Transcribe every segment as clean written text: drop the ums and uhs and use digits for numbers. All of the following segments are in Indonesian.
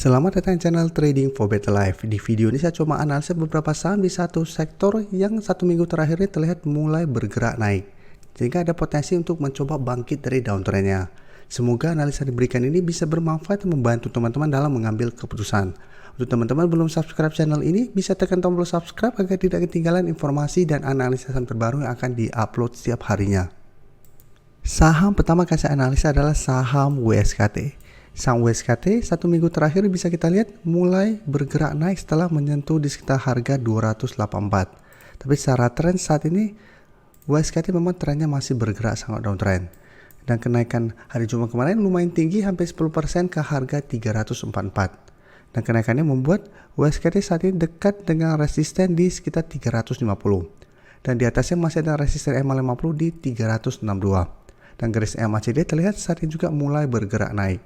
Selamat datang di channel Trading for Better Life. Di video ini saya cuma analisa beberapa saham di satu sektor yang satu minggu terakhir ini terlihat mulai bergerak naik, sehingga ada potensi untuk mencoba bangkit dari downtrendnya. Semoga analisa diberikan ini bisa bermanfaat dan membantu teman-teman dalam mengambil keputusan. Untuk teman-teman belum subscribe channel ini, bisa tekan tombol subscribe agar tidak ketinggalan informasi dan analisa saham terbaru yang akan diupload setiap harinya. Saham pertama yang saya analisa adalah saham WSKT. Saham WSKT satu minggu terakhir bisa kita lihat mulai bergerak naik setelah menyentuh di sekitar harga 284. Tapi secara tren saat ini WSKT memang trennya masih bergerak sangat downtrend. Dan kenaikan hari Jumat kemarin lumayan tinggi, hampir 10% ke harga 344. Dan kenaikannya membuat WSKT saat ini dekat dengan resisten di sekitar 350. Dan di atasnya masih ada resisten MA50 di 362. Dan garis MACD terlihat saat ini juga mulai bergerak naik.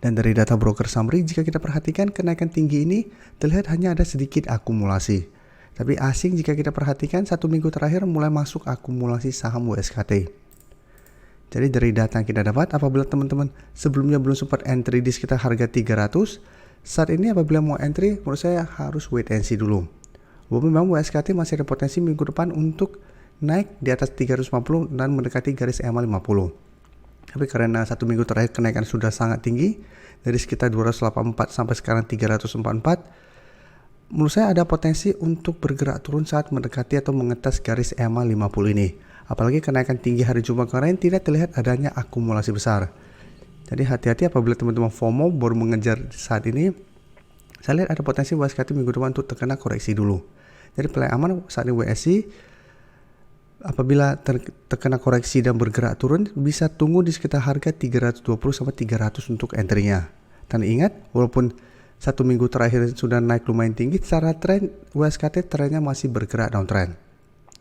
Dan dari data broker summary, jika kita perhatikan kenaikan tinggi ini terlihat hanya ada sedikit akumulasi. Tapi asing jika kita perhatikan satu minggu terakhir mulai masuk akumulasi saham WSKT. Jadi dari data yang kita dapat, apabila teman-teman sebelumnya belum sempat entry di sekitar harga 300, saat ini apabila mau entry menurut saya harus wait and see dulu. Walaupun memang WSKT masih ada potensi minggu depan untuk naik di atas 350 dan mendekati garis MA50. Tapi karena satu minggu terakhir kenaikan sudah sangat tinggi, dari sekitar 284 sampai sekarang 344, menurut saya ada potensi untuk bergerak turun saat mendekati atau mengetas garis MA50 ini. Apalagi kenaikan tinggi hari Jumat kemarin tidak terlihat adanya akumulasi besar. Jadi hati-hati apabila teman-teman FOMO baru mengejar saat ini. Saya lihat ada potensi WSKT minggu depan untuk terkena koreksi dulu. Jadi play aman saat ini WSI. Apabila terkena koreksi dan bergerak turun, bisa tunggu di sekitar harga 320 sampai 300 untuk entry-nya. Dan ingat, walaupun satu minggu terakhir sudah naik lumayan tinggi, secara tren WSKT trennya masih bergerak downtrend.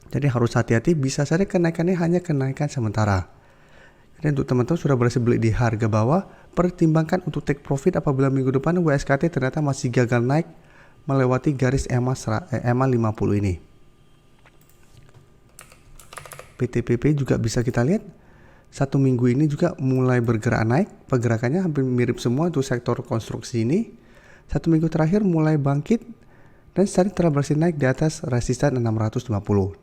Jadi harus hati-hati, bisa saja kenaikannya hanya kenaikan sementara. Jadi untuk teman-teman sudah berhasil beli di harga bawah, pertimbangkan untuk take profit apabila minggu depan WSKT ternyata masih gagal naik melewati garis MA50 ini. PTPP juga bisa kita lihat satu minggu ini juga mulai bergerak naik, pergerakannya hampir mirip semua untuk sektor konstruksi ini. Satu minggu terakhir mulai bangkit dan saat ini telah berhasil naik di atas resisten 650,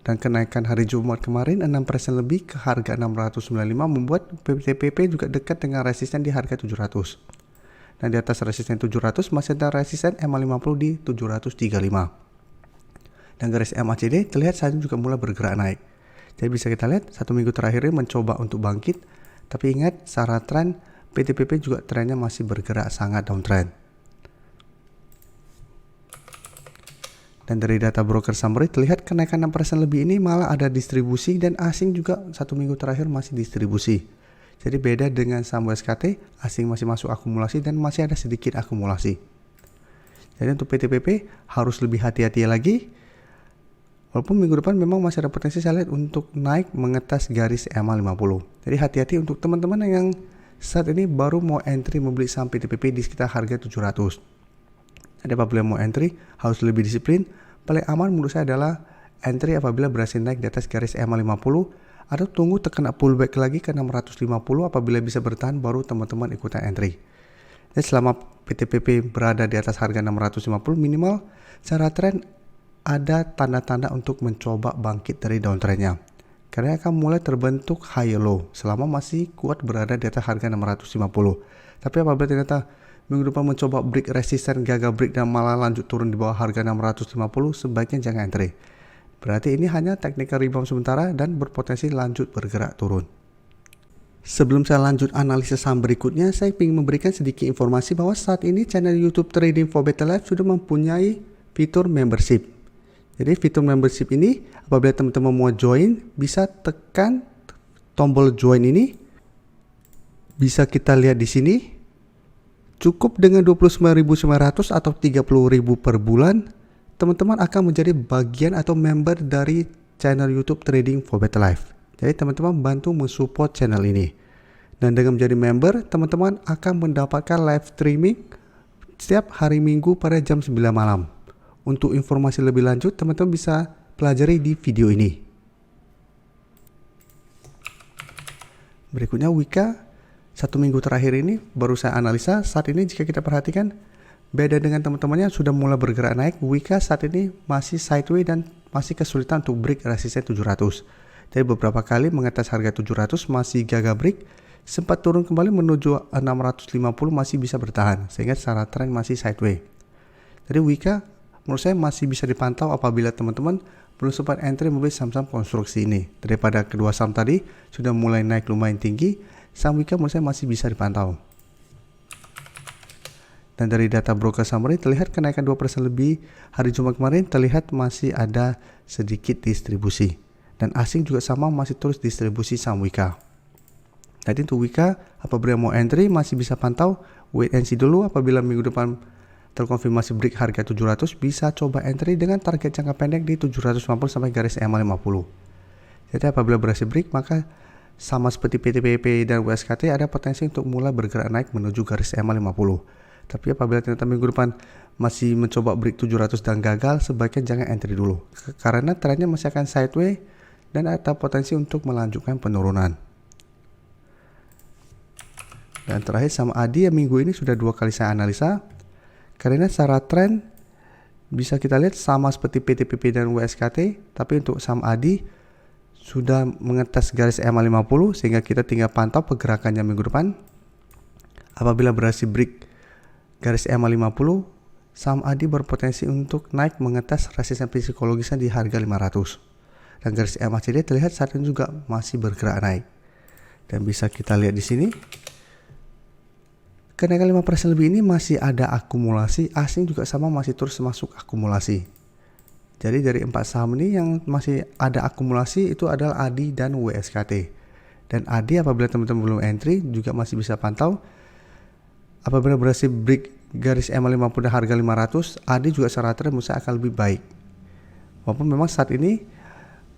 dan kenaikan hari Jumat kemarin 6% lebih ke harga 695 membuat PTPP juga dekat dengan resisten di harga 700. Dan di atas resisten 700 masih ada resisten MA50 di 735. Dan garis MACD terlihat saat ini juga mulai bergerak naik. Jadi bisa kita lihat satu minggu terakhir ini mencoba untuk bangkit, tapi ingat secara tren PTPP juga trennya masih bergerak sangat downtrend. Dan dari data broker summary terlihat kenaikan 6% lebih ini malah ada distribusi, dan asing juga satu minggu terakhir masih distribusi. Jadi beda dengan saham WSKT, asing masih masuk akumulasi dan masih ada sedikit akumulasi. Jadi untuk PTPP harus lebih hati-hati lagi. Walaupun minggu depan memang masih ada potensi saya lihat untuk naik mengetas garis MA50. Jadi hati-hati untuk teman-teman yang saat ini baru mau entry membeli saham PTPP di sekitar harga 700. Jadi apabila mau entry harus lebih disiplin. Paling aman menurut saya adalah entry apabila berhasil naik di atas garis MA50, atau tunggu terkena pullback lagi ke 650. Apabila bisa bertahan baru teman-teman ikutan entry. Jadi selama PTPP berada di atas harga 650 minimal secara tren ada tanda-tanda untuk mencoba bangkit dari downtrendnya, karena akan mulai terbentuk high low selama masih kuat berada di atas harga 650. Tapi apabila ternyata minggu depan mencoba break resisten, gagal break dan malah lanjut turun di bawah harga 650, sebaiknya jangan entry. Berarti ini hanya technical rebound sementara dan berpotensi lanjut bergerak turun. Sebelum saya lanjut analisis saham berikutnya, saya ingin memberikan sedikit informasi bahwa saat ini channel YouTube Trading for Better Life sudah mempunyai fitur membership. Jadi fitur membership ini apabila teman-teman mau join, bisa tekan tombol join ini. Bisa kita lihat di sini. Cukup dengan 29.900 atau 30.000 per bulan, teman-teman akan menjadi bagian atau member dari channel YouTube Trading for Better Life. Jadi teman-teman bantu mensupport channel ini. Dan dengan menjadi member, teman-teman akan mendapatkan live streaming setiap hari Minggu pada jam 9 malam. Untuk informasi lebih lanjut, teman-teman bisa pelajari di video ini. Berikutnya Wika. 1 minggu terakhir ini baru saya analisa. Saat ini jika kita perhatikan, beda dengan teman-temannya sudah mulai bergerak naik, Wika saat ini masih sideways dan masih kesulitan untuk break resisten 700. Jadi beberapa kali mengetes harga 700 masih gagal break, sempat turun kembali menuju 650 masih bisa bertahan, sehingga secara tren masih sideways. Jadi Wika menurut saya masih bisa dipantau apabila teman-teman belum sempat entry membeli saham-saham konstruksi ini. Daripada kedua saham tadi sudah mulai naik lumayan tinggi, saham Wika menurut saya masih bisa dipantau. Dan dari data broker summary terlihat kenaikan 2% lebih hari Jumat kemarin, terlihat masih ada sedikit distribusi. Dan asing juga sama masih terus distribusi saham Wika. Jadi untuk Wika, apabila mau entry masih bisa pantau, wait and see dulu. Apabila minggu depan terkonfirmasi break harga 700, bisa coba entry dengan target jangka pendek di 750 sampai garis EMA 50. Jadi apabila berhasil break, maka sama seperti PTPP dan WSKT ada potensi untuk mulai bergerak naik menuju garis EMA 50. Tapi apabila ternyata minggu depan masih mencoba break 700 dan gagal, sebaiknya jangan entry dulu. Karena trennya masih akan sideways dan ada potensi untuk melanjutkan penurunan. Dan terakhir sama ADI yang minggu ini sudah 2 kali saya analisa. Karena secara tren bisa kita lihat sama seperti PTPP dan WSKT, tapi untuk saham ADI sudah mengetes garis EMA 50 sehingga kita tinggal pantau pergerakannya minggu depan. Apabila berhasil break garis EMA 50, saham ADI berpotensi untuk naik mengetes resisten psikologisnya di harga 500. Dan garis EMA CD terlihat saat ini juga masih bergerak naik. Dan bisa kita lihat di sini, kenaikan 5% lebih ini masih ada akumulasi, asing juga sama masih terus masuk akumulasi. Jadi dari 4 saham ini yang masih ada akumulasi itu adalah ADI dan WSKT. Dan ADI apabila teman-teman belum entry juga masih bisa pantau. Apabila berhasil break garis EMA 50 dan harga 500, ADI juga secara tren bisa akan lebih baik. Walaupun memang saat ini,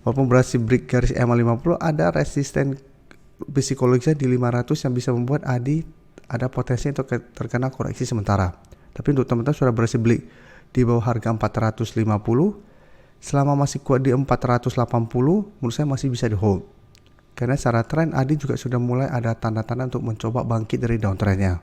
walaupun berhasil break garis EMA 50, ada resisten psikologisnya di 500 yang bisa membuat ADI ada potensi untuk terkena koreksi sementara. Tapi untuk teman-teman sudah berhasil beli di bawah harga 450, selama masih kuat di 480, menurut saya masih bisa di hold. Karena secara tren ADI juga sudah mulai ada tanda-tanda untuk mencoba bangkit dari downtrendnya.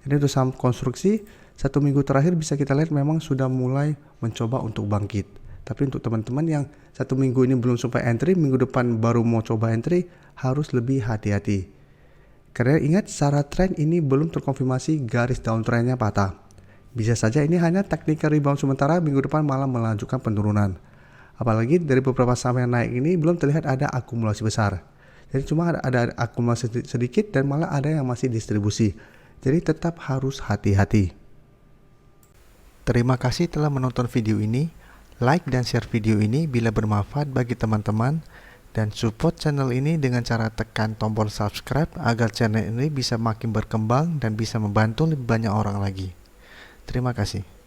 Jadi untuk saham konstruksi 1 minggu terakhir bisa kita lihat memang sudah mulai mencoba untuk bangkit. Tapi untuk teman-teman yang 1 minggu ini belum sempat entry, minggu depan baru mau coba entry, harus lebih hati-hati. Karena ingat secara tren ini belum terkonfirmasi garis downtrendnya patah. Bisa saja ini hanya technical rebound sementara, minggu depan malah melanjutkan penurunan. Apalagi dari beberapa saham yang naik ini belum terlihat ada akumulasi besar. Jadi cuma ada akumulasi sedikit dan malah ada yang masih distribusi. Jadi tetap harus hati-hati. Terima kasih telah menonton video ini. Like dan share video ini bila bermanfaat bagi teman-teman. Dan support channel ini dengan cara tekan tombol subscribe agar channel ini bisa makin berkembang dan bisa membantu lebih banyak orang lagi. Terima kasih.